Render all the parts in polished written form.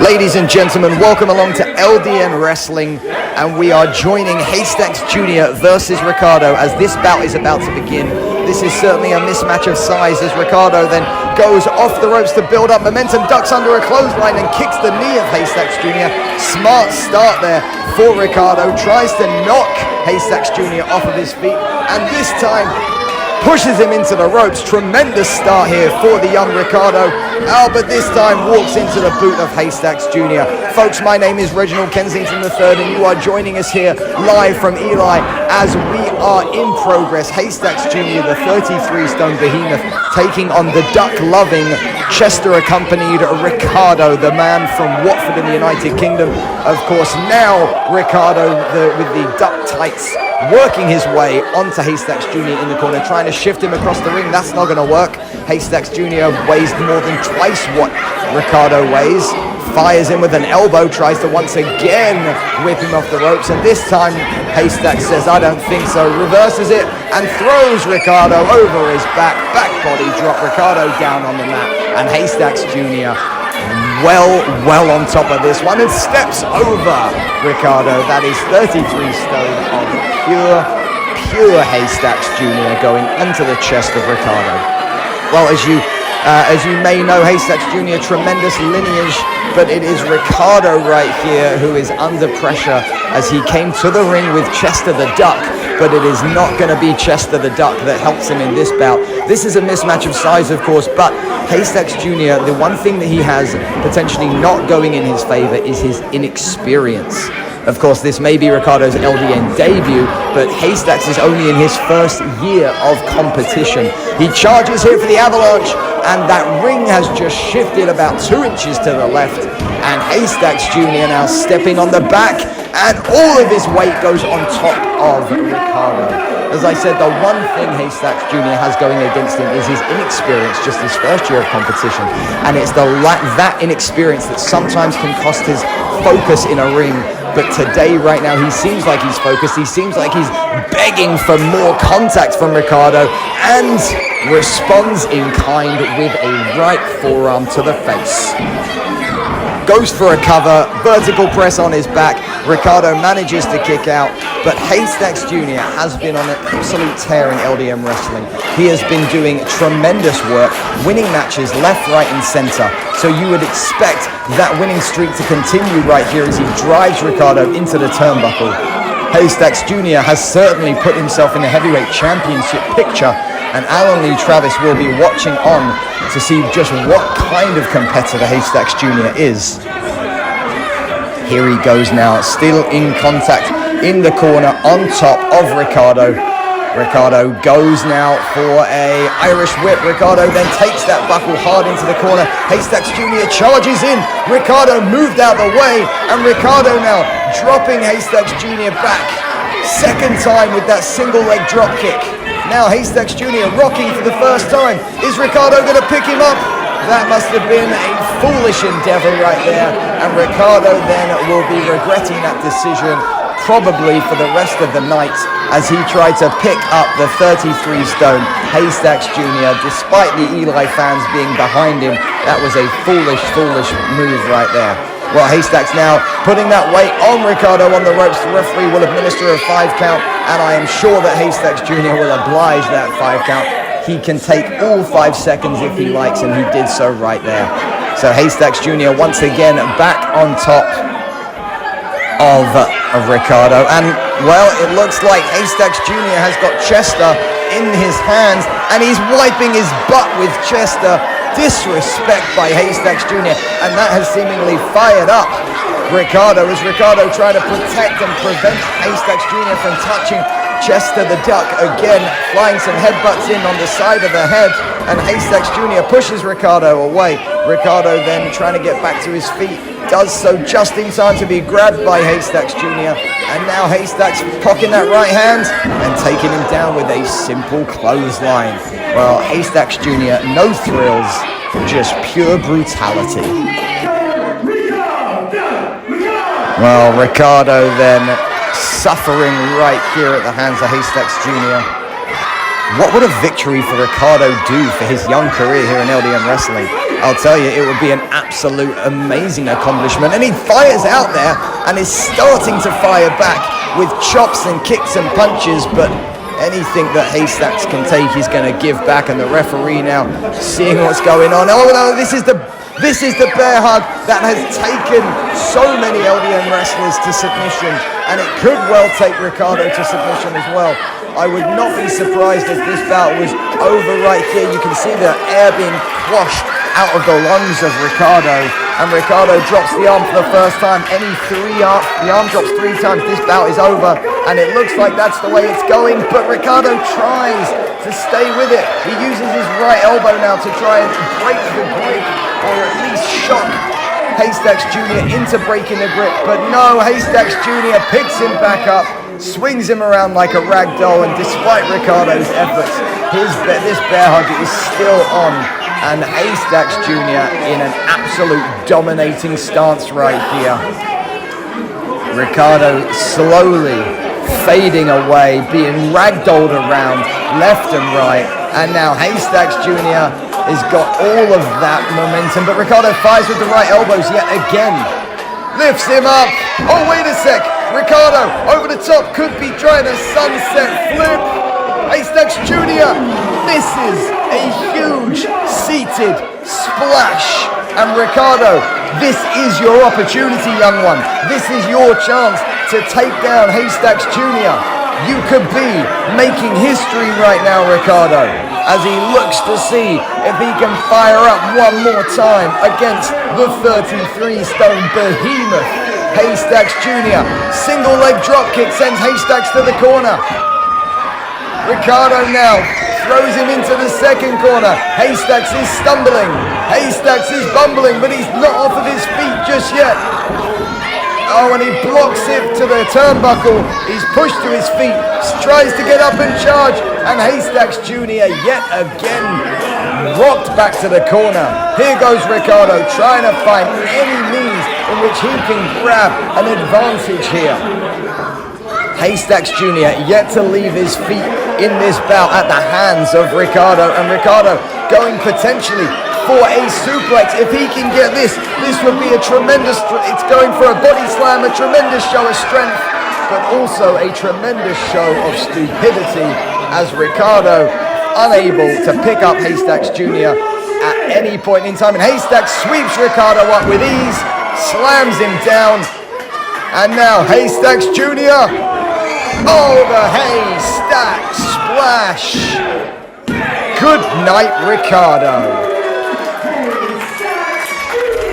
Ladies and gentlemen, welcome along to LDN Wrestling, and we are joining Haystacks Junior versus Ricardo as this bout is about to begin. This is certainly a mismatch of size as Ricardo then goes off the ropes to build up momentum, ducks under a clothesline and kicks the knee of Haystacks Junior. Smart start there for Ricardo, tries to knock Haystacks Junior off of his feet, and this time pushes him into the ropes. Tremendous start here for the young Ricardo. But this time walks into the boot of Haystacks Junior. Folks, my name is Reginald Kensington III, and you are joining us here live from Eli as we are in progress. Haystacks Junior, the 33-stone behemoth, taking on the duck-loving, Chester-accompanied Ricardo, the man from Watford in the United Kingdom. Of course, now Ricardo with the duck tights, working his way onto Haystacks Junior in the corner, trying to shift him across the ring. That's not going to work. Haystacks Junior weighs more than twice what Ricardo weighs. Fires in with an elbow, tries to once again whip him off the ropes, and this time Haystacks says, I don't think so, reverses it and throws Ricardo over his back body drop, Ricardo down on the mat, and Haystacks Junior well on top of this one and steps over Ricardo. That is 33 stone of pure Haystacks Junior going onto the chest of Ricardo. Well, as you may know, Haystacks Junior, tremendous lineage, but it is Ricardo right here who is under pressure as he came to the ring with Chester the Duck, but it is not going to be Chester the Duck that helps him in this bout. This is a mismatch of size, of course, but Haystacks Junior, the one thing that he has potentially not going in his favor is his inexperience. Of course, this may be Ricardo's LDN debut, but Haystacks is only in his first year of competition. He charges here for the avalanche, and that ring has just shifted about 2 inches to the left, and Haystacks Junior now stepping on the back, and all of his weight goes on top of Ricardo. As I said, the one thing Haystacks Junior has going against him is his inexperience, just his first year of competition, and it's that inexperience that sometimes can cost his focus in a ring. But today, right now, he seems like he's focused. He seems like he's begging for more contact from Ricardo and responds in kind with a right forearm to the face. Goes for a cover, vertical press on his back. Ricardo manages to kick out, but Haystacks Junior has been on an absolute tear in LDM wrestling. He has been doing tremendous work, winning matches left, right, and center. So you would expect that winning streak to continue right here as he drives Ricardo into the turnbuckle. Haystacks Junior has certainly put himself in the heavyweight championship picture, and Alan Lee Travis will be watching on to see just what kind of competitor Haystacks Junior is. Here he goes now, still in contact in the corner on top of Ricardo. Ricardo goes now for a Irish whip. Ricardo then takes that buckle hard into the corner. Haystacks Junior charges in. Ricardo moved out the way, and Ricardo now dropping Haystacks Junior back. Second time with that single leg drop kick. Now Haystacks Junior rocking for the first time. Is Ricardo going to pick him up? That must have been a foolish endeavor right there, and Ricardo then will be regretting that decision probably for the rest of the night as he tried to pick up the 33-stone Haystacks Junior despite the Eli fans being behind him. That was a foolish move right there. Well, Haystacks now putting that weight on Ricardo on the ropes. The referee will administer a 5 count, and I am sure that Haystacks Junior will oblige that 5 count. He can take all 5 seconds if he likes, and he did so right there. So Haystacks Junior once again back on top of Ricardo, and well, it looks like Haystacks Junior has got Chester in his hands, and he's wiping his butt with Chester. Disrespect by Haystacks Junior, and that has seemingly fired up Ricardo as Ricardo trying to protect and prevent Haystacks Junior from touching Chester the Duck again, flying some headbutts in on the side of the head, and Haystacks Junior pushes Ricardo away. Ricardo then trying to get back to his feet, does so just in time to be grabbed by Haystacks Junior, and now Haystacks pocking that right hand and taking him down with a simple clothesline. Well, Haystacks Junior, no thrills, just pure brutality. Well, Ricardo then suffering right here at the hands of Haystacks Junior. What would a victory for Ricardo do for his young career here in LDN Wrestling? I'll tell you, it would be an absolute amazing accomplishment. And he fires out there and is starting to fire back with chops and kicks and punches, but anything that Haystacks can take, he's going to give back. And the referee now seeing what's going on. Oh no, this is the bear hug that has taken so many LDN wrestlers to submission, and it could well take Ricardo to submission as well. I would not be surprised if this bout was over right here. You can see the air being quashed out of the lungs of Ricardo, and Ricardo drops the arm for the first time. The arm drops 3 times. This bout is over, and it looks like that's the way it's going, but Ricardo tries to stay with it. He uses his right elbow now to try and break the grip, or at least shock Haystacks Junior into breaking the grip, but no, Haystacks Junior picks him back up, swings him around like a rag doll, and despite Ricardo's efforts, this bear hug is still on, and Haystacks Junior in an absolute dominating stance right here. Ricardo slowly fading away, being ragdolled around left and right, and now Haystacks Junior has got all of that momentum, but Ricardo fires with the right elbows yet again. Lifts him up. Oh, wait a sec. Ricardo over the top, could be trying a sunset flip. Haystacks Junior. This is a huge seated splash. And Ricardo, this is your opportunity, young one. This is your chance to take down Haystacks Junior. You could be making history right now, Ricardo, as he looks to see if he can fire up one more time against the 33-stone behemoth, Haystacks Junior. Single leg dropkick sends Haystacks to the corner. Ricardo now throws him into the second corner. Haystacks is stumbling. Haystacks is bumbling, but he's not off of his feet just yet. Oh, and he blocks it to the turnbuckle. He's pushed to his feet, tries to get up and charge, and Haystacks Junior yet again rocked back to the corner. Here goes Ricardo trying to find any means in which he can grab an advantage here. Haystacks Junior yet to leave his feet in this bout at the hands of Ricardo, and Ricardo going potentially for a suplex. If he can get this would be a tremendous, it's going for a body slam, a tremendous show of strength, but also a tremendous show of stupidity, as Ricardo unable to pick up Haystacks Junior at any point in time. And Haystacks sweeps Ricardo up with ease, slams him down, and now Haystacks Junior. Oh, the Haystacks splash. Good night, Ricardo.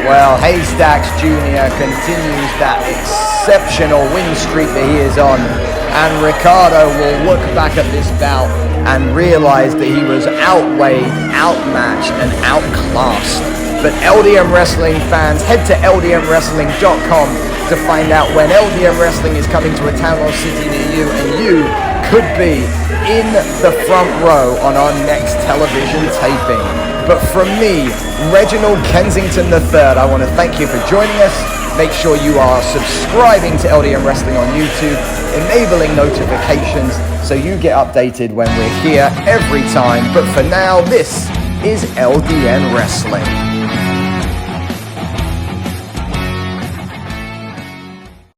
Well, Haystacks Junior continues that exceptional win streak that he is on, and Ricardo will look back at this bout and realize that he was outweighed, outmatched, and outclassed. But LDN Wrestling fans, head to ldnwrestling.com to find out when LDN Wrestling is coming to a town or city near you, and you could be in the front row on our next television taping. But from me, Reginald Kensington III, I want to thank you for joining us. Make sure you are subscribing to LDN Wrestling on YouTube, enabling notifications so you get updated when we're here every time. But for now, this is LDN Wrestling.